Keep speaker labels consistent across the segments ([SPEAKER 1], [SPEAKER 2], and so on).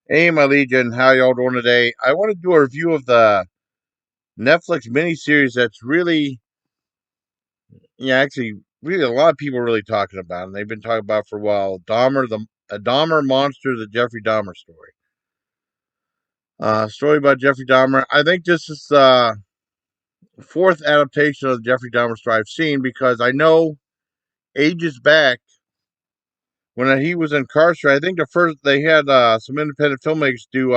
[SPEAKER 1] Hey, my Legion, how y'all doing today? I want to do a review of the Netflix miniseries that's really, actually, really a lot of people are really talking about, and they've been talking about for a while. Dahmer, the a Dahmer monster, the Jeffrey Dahmer story. Story about Jeffrey Dahmer. I think this is the fourth adaptation of the Jeffrey Dahmer story I've seen because I know ages back when he was incarcerated. I think the first they had some independent filmmakers do.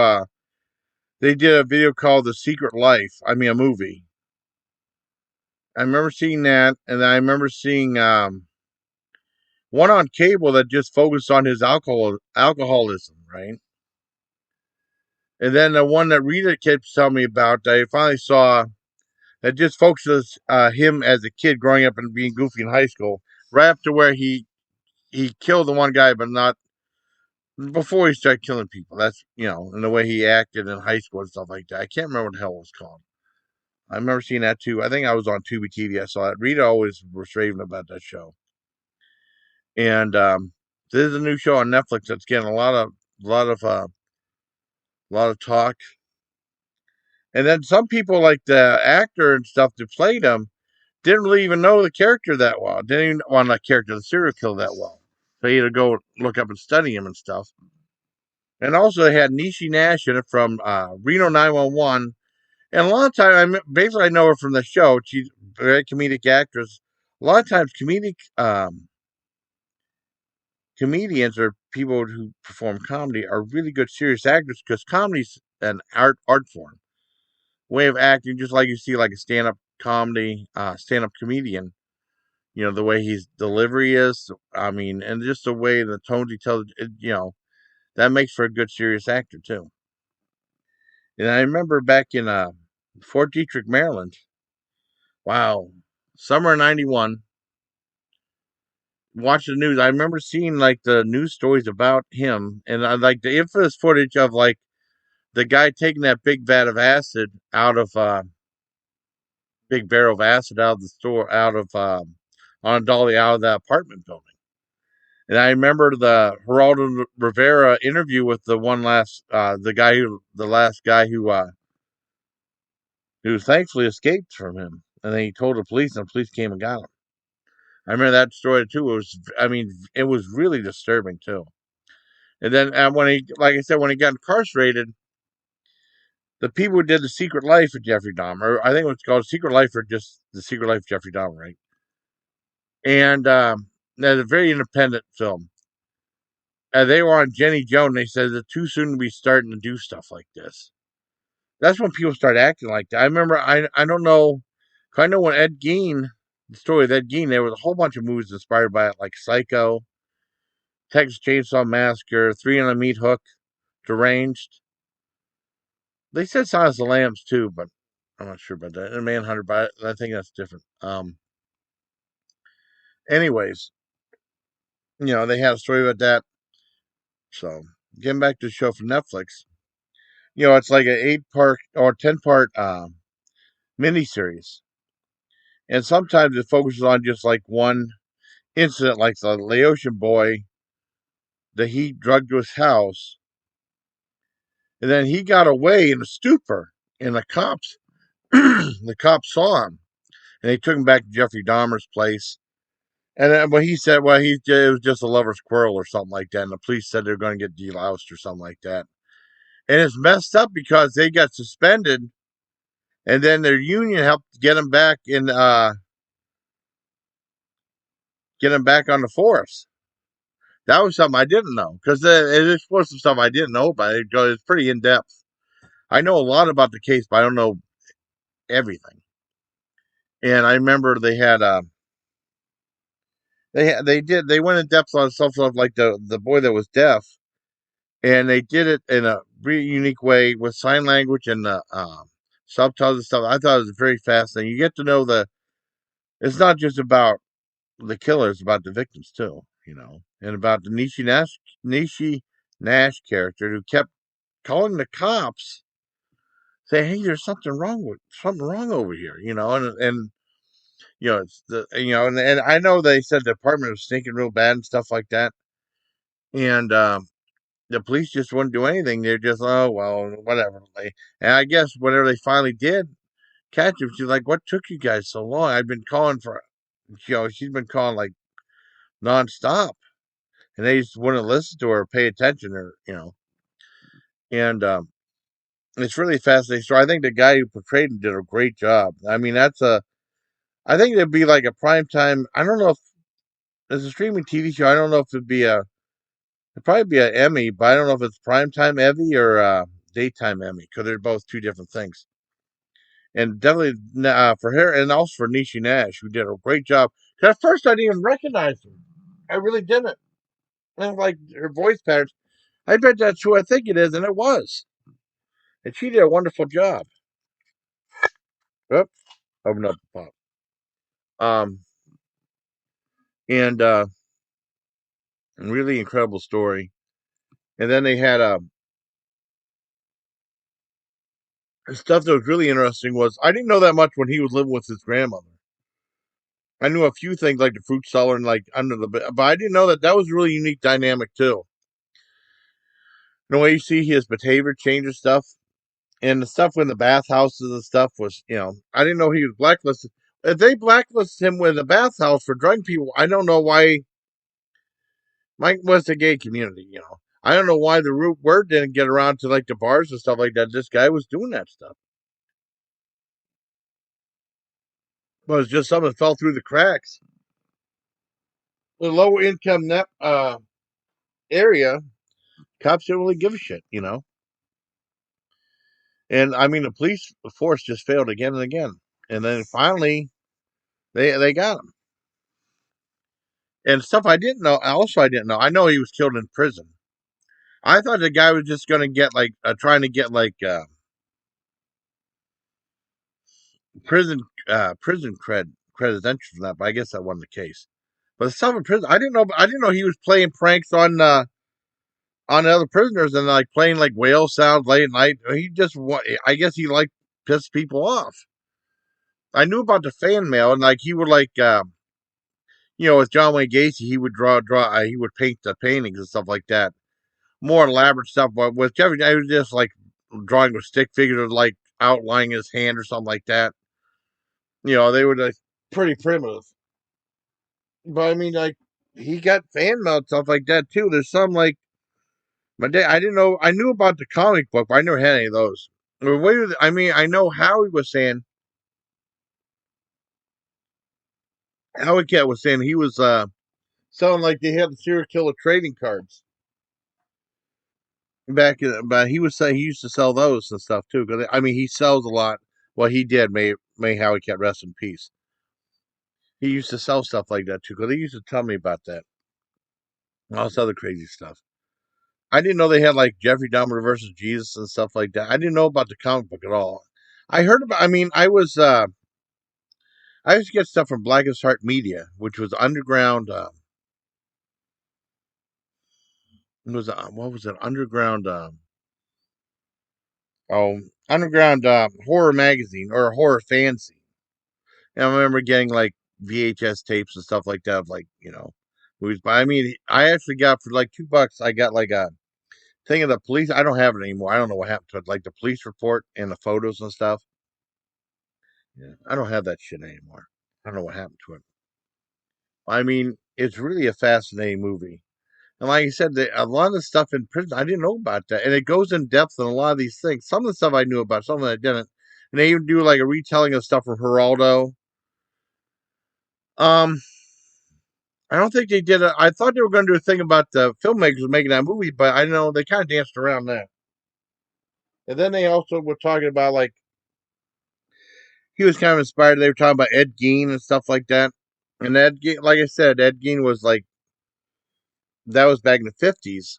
[SPEAKER 1] They did a video called "The Secret Life." I mean, a movie. I remember seeing that, and I remember seeing one on cable that just focused on his alcoholism, right? And then the one that Rita kept telling me about, I finally saw that just focuses him as a kid growing up and being goofy in high school, right up to where he killed the one guy, but not before he started killing people. That's and the way he acted in high school and stuff like that. I can't remember what the hell it was called. I remember seeing that too. I think I was on Tubi TV. I saw that. Rita always was raving about that show. And this is a new show on Netflix that's getting lot of lot of talk. And then some people, like the actor and stuff that played him, didn't really even know the character that well. Didn't even want that character, the serial killer, that well. So you had to go look up and study him and stuff. And also they had Nishi Nash in it from Reno 911. And a lot of times, basically I know her from the show. She's a very comedic actress. A lot of times, comedians or people who perform comedy are really good serious actors because comedy's an art form, way of acting, just like you see like a stand up comedian. The way his delivery is. I mean, and just the way the tones he tells. That makes for a good serious actor too. And I remember back in Fort Detrick, Maryland. Wow, summer '91. Watch the news. I remember seeing like the news stories about him, and I like the infamous footage of like the guy taking that big vat of acid out of big barrel of acid out of the store, out of on a dolly out of the apartment building. And I remember the Geraldo Rivera interview with the last guy who thankfully escaped from him, and then he told the police, and the police came and got him. I remember that story too. It was really disturbing too. And then like I said, when he got incarcerated, the people who did the Secret Life of Jeffrey Dahmer, I think it was called Secret Life or just the Secret Life of Jeffrey Dahmer, right? And that's a very independent film. They were on Jenny Jones. They said it's too soon to be starting to do stuff like this. That's when people start acting like that. I remember, I don't know, I know when Ed Gein, the story of Ed Gein, there was a whole bunch of movies inspired by it, like Psycho, Texas Chainsaw Massacre, Three on a Meat Hook, Deranged. They said Silence of the Lambs too, but I'm not sure about that. And Manhunter, but I think that's different. Anyways, they had a story about that. So getting back to the show from Netflix, it's like an 8 part or 10 part miniseries, and sometimes it focuses on just like one incident, like the Laotian boy that he drugged to his house, and then he got away in a stupor, and the cops saw him, and they took him back to Jeffrey Dahmer's place. And then, but he said, well, it was just a lover's quarrel or something like that. And the police said they're going to get deloused or something like that. And it's messed up because they got suspended, and then their union helped get them back get them back on the force. That was something I didn't know because it is supposed to stuff I didn't know about it. It's pretty in depth. I know a lot about the case, but I don't know everything. And I remember they went in depth on stuff like the boy that was deaf, and they did it in a really unique way with sign language and the subtitles and stuff. I thought it was very fascinating. You get to know it's not just about the killer; it's about the victims too, and about the Nishi Nash character who kept calling the cops, saying, "Hey, there's something wrong over here," and it's and I know they said the apartment was stinking real bad and stuff like that, and the police just wouldn't do anything. They're just, oh well, whatever. And I guess whenever they finally did catch him, she's like, "What took you guys so long? I've been calling for, she's been calling like nonstop." And they just wouldn't listen to her, or pay attention, or. And it's really fascinating story. I think the guy who portrayed him did a great job. I mean, I think it'd be like a prime time. I don't know if it's a streaming TV show. I don't know if it'd probably be an Emmy, but I don't know if it's primetime Emmy or daytime Emmy because they're both two different things. And definitely for her and also for Nishi Nash, who did a great job. 'Cause at first, I didn't even recognize her. I really didn't. And like her voice patterns, I bet that's who I think it is, and it was. And she did a wonderful job. Oops, open up the pop. Um, and really incredible story. And then they had stuff that was really interesting was I didn't know that much when he was living with his grandmother. I knew a few things like the fruit cellar and like under the bed, but I didn't know that was a really unique dynamic too. The way you see his behavior change and stuff, and the stuff in the bathhouses and stuff was, I didn't know he was blacklisted. If they blacklisted him with a bathhouse for drunk people, I don't know why. Mike was the gay community. I don't know why the root word didn't get around to like the bars and stuff like that. This guy was doing that stuff. But it was just something that fell through the cracks. The low income net area, cops don't really give a shit. And I mean, the police force just failed again and again. And then finally, they got him. And stuff I didn't know. Also, I didn't know. I know he was killed in prison. I thought the guy was just going to get like trying to get like prison credentials from that, but I guess that wasn't the case. But the stuff in prison, I didn't know. I didn't know he was playing pranks on other prisoners and like playing like whale sounds late at night. I guess he like pissed people off. I knew about the fan mail and like he would like with John Wayne Gacy he would draw he would paint the paintings and stuff like that, more elaborate stuff. But with Jeffrey, I was just like drawing with stick figures, like outlining his hand or something like that. They were like pretty primitive. But I mean, like he got fan mail and stuff like that too. There's some like my dad. I didn't know. I knew about the comic book, but I never had any of those. I mean, I know Howie was saying. Howie Cat was saying he was selling like they had the serial killer trading cards back in. But he was saying he used to sell those and stuff too. Because I mean, he sells a lot. Well, he did. May Howie Cat rest in peace. He used to sell stuff like that too. Because they used to tell me about that. All this other crazy stuff. I didn't know they had like Jeffrey Dahmer versus Jesus and stuff like that. I didn't know about the comic book at all. I heard about. I mean, I used to get stuff from Blackest Heart Media, which was underground. It was what was it? Underground. Underground horror magazine or horror fancy. And I remember getting like VHS tapes and stuff like that of like movies. But I mean, I actually got for like $2. I got like a thing of the police. I don't have it anymore. I don't know what happened to it. Like the police report and the photos and stuff. Yeah, I don't have that shit anymore. I don't know what happened to it. I mean, it's really a fascinating movie. And like I said, a lot of the stuff in prison, I didn't know about that. And it goes in depth on a lot of these things. Some of the stuff I knew about, some of it I didn't. And they even do like a retelling of stuff from Geraldo. Um, I don't think they did. I thought they were going to do a thing about the filmmakers making that movie, but I know they kind of danced around that. And then they also were talking about like he was kind of inspired. They were talking about Ed Gein and stuff like that. And like I said, Ed Gein was like that was back in the 50s,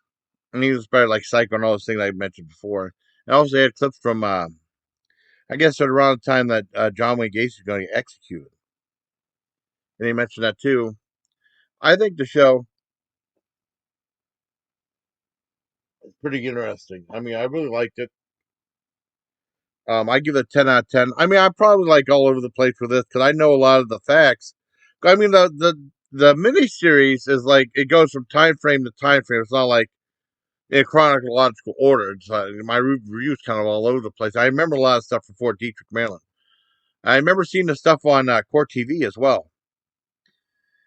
[SPEAKER 1] and he was inspired like Psycho and all those things I mentioned before. And also they had clips from I guess at around the time that John Wayne Gacy was going to get executed, and he mentioned that too. I think the show is pretty interesting. I mean, I really liked it. I give it a 10 out of 10. I mean, I'm probably like all over the place with this because I know a lot of the facts. I mean, the miniseries is like it goes from time frame to time frame. It's not like in chronological order. My review's kind of all over the place. I remember a lot of stuff from Fort Detrick, Maryland. I remember seeing the stuff on Court TV as well,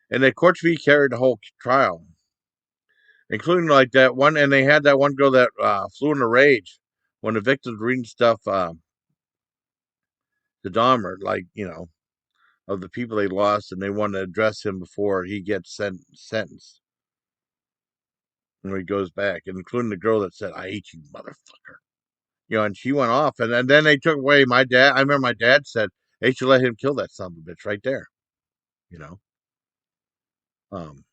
[SPEAKER 1] and the Court TV carried the whole trial, including like that one. And they had that one girl that flew in a rage when the victims were reading stuff to Dahmer, like of the people they lost, and they wanted to address him before he gets sentenced when he goes back, and including the girl that said, "I hate you, motherfucker." And she went off, and then they took away my dad. I remember my dad said they should let him kill that son of a bitch right there. You know, um,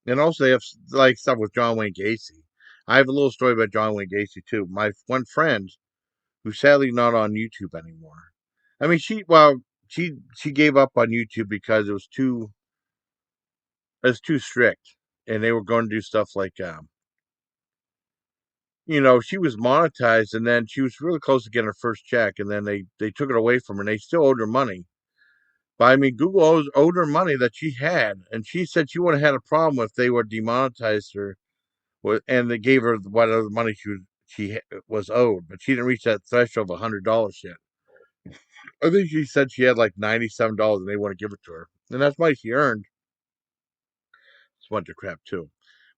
[SPEAKER 1] and also they have like stuff with John Wayne Gacy. I have a little story about John Wayne Gacy too. My one friend, who's sadly not on YouTube anymore. I mean, she gave up on YouTube because it was too strict, and they were going to do stuff like she was monetized, and then she was really close to getting her first check, and then they took it away from her, and they still owed her money. But I mean, Google owed her money that she had, and she said she wouldn't have had a problem if they would demonetize her, and they gave her whatever money she was owed, but she didn't reach that threshold of $100 yet. I think she said she had like $97, and they want to give it to her, and that's money she earned. It's a bunch of crap too.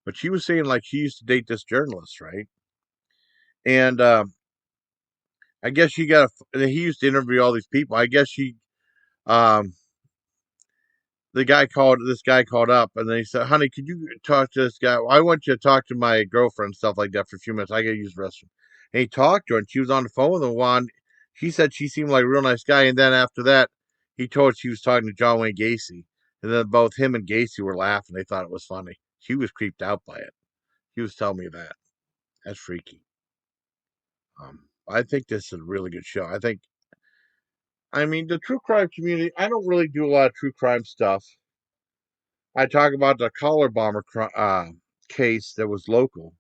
[SPEAKER 1] But she was saying like she used to date this journalist, right? And I guess he used to interview all these people. I guess um, this guy called up, and then he said, "Honey, could you talk to this guy? I want you to talk to my girlfriend and stuff like that for a few minutes. I gotta use the restroom." And he talked to her, and she was on the phone with him. She said she seemed like a real nice guy, and then after that, he told her she was talking to John Wayne Gacy, and then both him and Gacy were laughing. They thought it was funny. She was creeped out by it. He was telling me that. That's freaky. I think this is a really good show. I mean, the true crime community. I don't really do a lot of true crime stuff. I talk about the collar bomber case that was local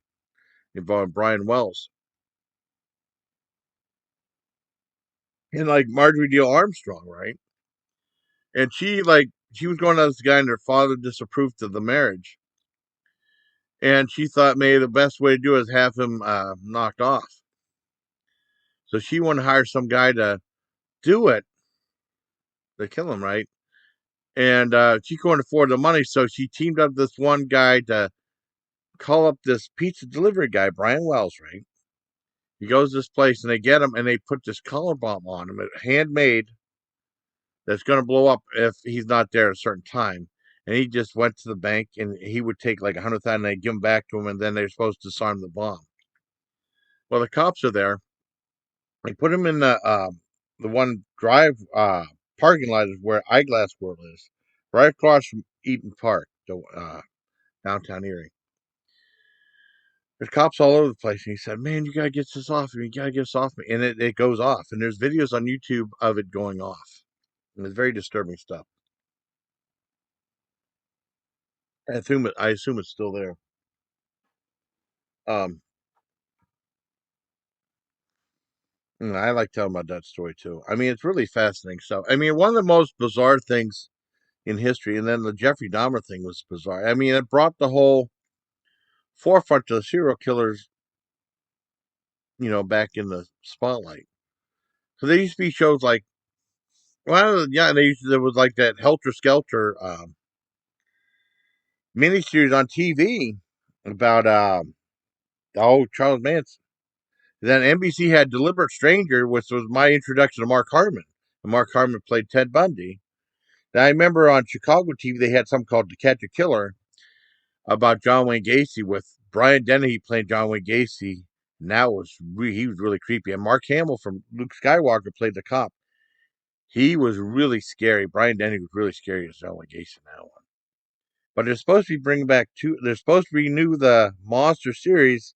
[SPEAKER 1] involving Brian Wells and like Marjorie Deal Armstrong, right? And she was going to this guy, and her father disapproved of the marriage, and she thought maybe the best way to do it is have him knocked off. So she wanted to hire some guy to do it, to kill him, right? And she couldn't afford the money, so she teamed up with this one guy to call up this pizza delivery guy, Brian Wells, right? He goes to this place, and they get him, and they put this collar bomb on him, handmade, that's going to blow up if he's not there at a certain time. And he just went to the bank, and he would take like 100,000, and they give him back to him, and then they're supposed to disarm the bomb. Well, the cops are there. They put him in the one drive parking lot is where Eyeglass World is, right across from Eaton Park, downtown Erie. There's cops all over the place, and he said, "Man, you gotta get this off me. You gotta get this off me." And it goes off, and there's videos on YouTube of it going off, and it's very disturbing stuff. I assume it's still there. Um, I like telling about that story too. I mean, it's really fascinating stuff. I mean, one of the most bizarre things in history, and then the Jeffrey Dahmer thing was bizarre. I mean, it brought the whole forefront to the serial killers, back in the spotlight. So there used to be shows like, well, yeah, there was like that Helter Skelter miniseries on TV about Charles Manson. Then NBC had Deliberate Stranger, which was my introduction to Mark Harmon. And Mark Harmon played Ted Bundy. And I remember on Chicago TV they had something called To Catch a Killer about John Wayne Gacy with Brian Dennehy playing John Wayne Gacy. And he was really creepy. And Mark Hamill from Luke Skywalker played the cop. He was really scary. Brian Dennehy was really scary as John Wayne Gacy in that one. But they're supposed to be bringing back they're supposed to renew the Monster series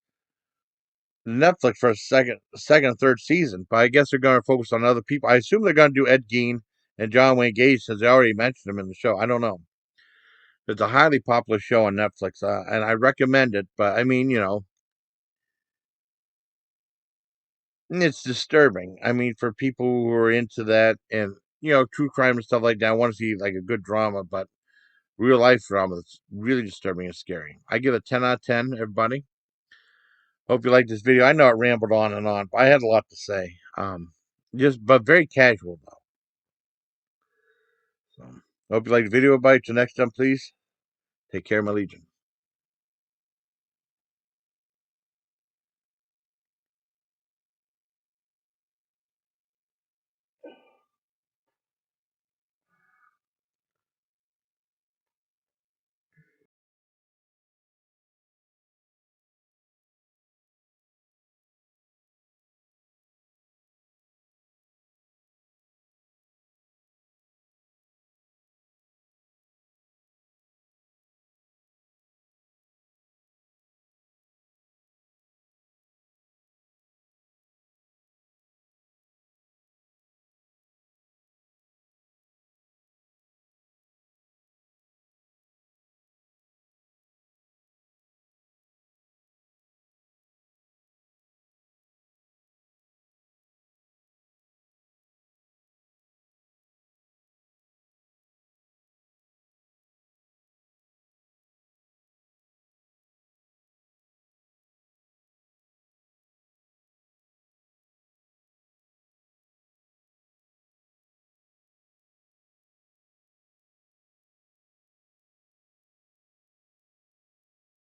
[SPEAKER 1] Netflix for a second and third season. But I guess they're going to focus on other people. I assume they're going to do Ed Gein and John Wayne Gacy, since they already mentioned him in the show. I don't know. It's a highly popular show on Netflix, and I recommend it. But I mean, it's disturbing. I mean, for people who are into that and true crime and stuff like that, I want to see like a good drama, but real life drama that's really disturbing and scary. I give it 10 out of 10, everybody. Hope you liked this video. I know it rambled on and on, but I had a lot to say. But very casual though. So, hope you liked the video. Bye. Till next time, please take care, my legion.